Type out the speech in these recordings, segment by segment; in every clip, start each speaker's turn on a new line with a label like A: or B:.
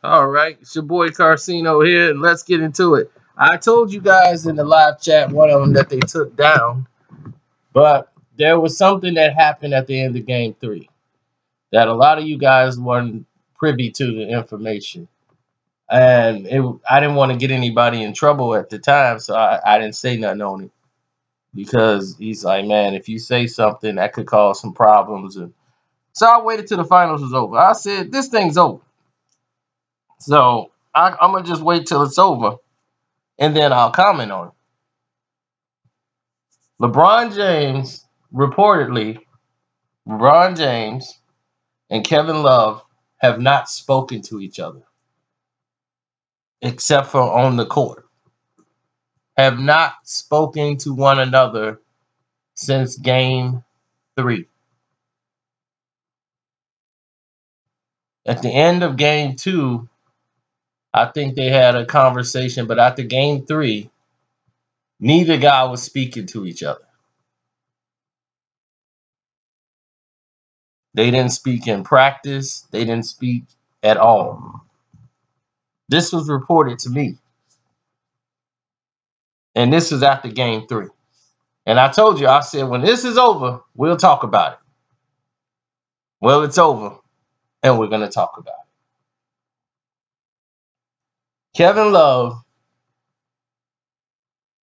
A: All right, it's your boy Carcino here, and let's get into it. I told you guys in the live chat, one of them that they took down, but there was something that happened at the end of game 3 that a lot of you guys weren't privy to the information. And I didn't want to get anybody in trouble at the time, so I didn't say nothing on it because he's like, man, if you say something, that could cause some problems. And so I waited till the finals was over. I said, this thing's over. So I'm going to just wait till it's over, and then I'll comment on it. LeBron James, reportedly, LeBron James and Kevin Love have not spoken to each other except for on the court. Have not spoken to one another since game 3. At the end of game 2, I think they had a conversation, but after game 3, neither guy was speaking to each other. They didn't speak in practice. They didn't speak at all. This was reported to me. And this is after game 3. And I told you, I said, when this is over, we'll talk about it. Well, it's over, and we're going to talk about it. Kevin Love,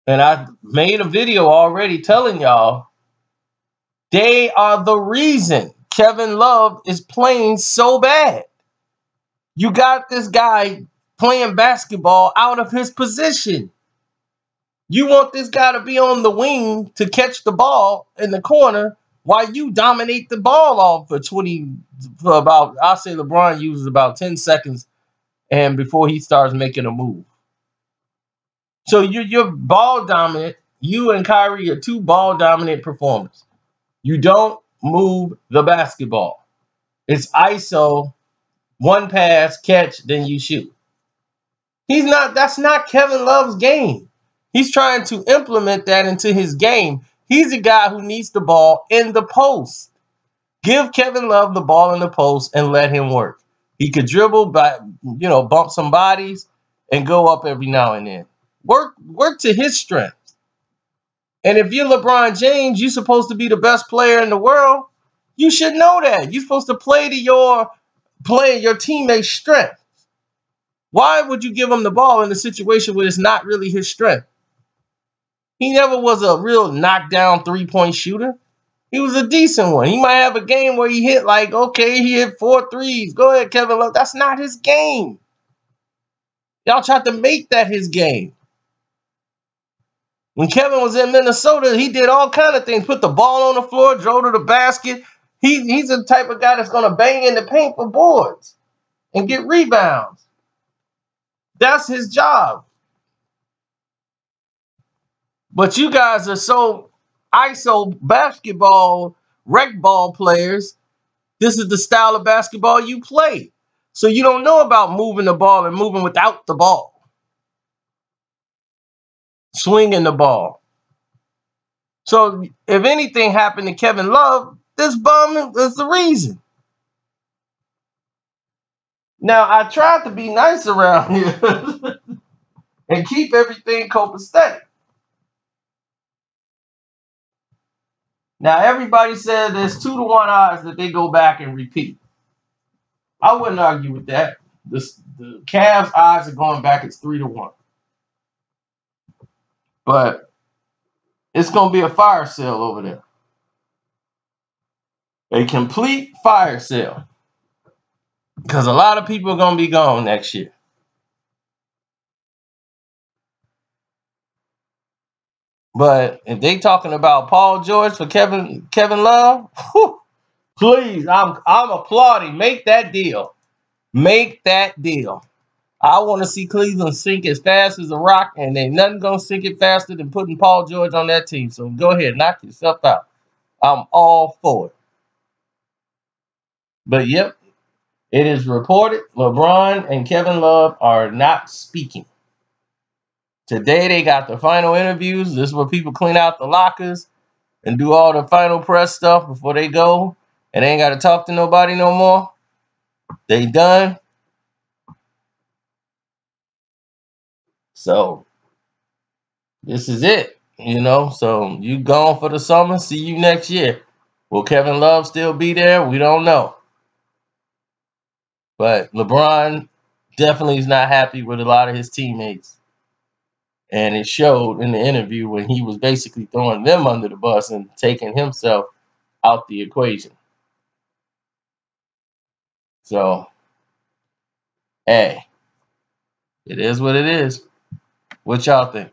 A: and I made a video already telling y'all, they are the reason Kevin Love is playing so bad. You got this guy playing basketball out of his position. You want this guy to be on the wing to catch the ball in the corner while you dominate the ball off for about, I'll say LeBron uses about 10 seconds and before he starts making a move. So you're ball dominant. You and Kyrie are two ball dominant performers. You don't move the basketball. It's ISO, one pass, catch, then you shoot. That's not Kevin Love's game. He's trying to implement that into his game. He's a guy who needs the ball in the post. Give Kevin Love the ball in the post and let him work. He could dribble, bump some bodies and go up every now and then. Work to his strength. And if you're LeBron James, you're supposed to be the best player in the world. You should know that. You're supposed to play to your teammate's strength. Why would you give him the ball in a situation where it's not really his strength? He never was a real knockdown three-point shooter. He was a decent one. He might have a game where he hit he hit 4 threes. Go ahead, Kevin Love. That's not his game. Y'all tried to make that his game. When Kevin was in Minnesota, he did all kind of things. Put the ball on the floor, drove to the basket. He's the type of guy that's going to bang in the paint for boards and get rebounds. That's his job. But you guys are so ISO basketball, rec ball players. This is the style of basketball you play. So you don't know about moving the ball and moving without the ball. Swinging the ball. So if anything happened to Kevin Love, this bum is the reason. Now, I tried to be nice around here and keep everything copacetic. Now, everybody said there's 2-1 odds that they go back and repeat. I wouldn't argue with that. The Cavs odds are going back. It's 3-1. But it's going to be a fire sale over there. A complete fire sale. Because a lot of people are going to be gone next year. But if they talking about Paul George for Kevin Love, whew, please, I'm applauding. Make that deal. Make that deal. I want to see Cleveland sink as fast as a rock, and ain't nothing going to sink it faster than putting Paul George on that team. So go ahead, knock yourself out. I'm all for it. But, yep, it is reported LeBron and Kevin Love are not speaking. Today they got the final interviews. This is where people clean out the lockers and do all the final press stuff before they go. And they ain't got to talk to nobody no more. They done. So this is it, you know. So you gone for the summer. See you next year. Will Kevin Love still be there? We don't know. But LeBron definitely is not happy with a lot of his teammates. And it showed in the interview when he was basically throwing them under the bus and taking himself out the equation. So, hey, it is what it is. What y'all think?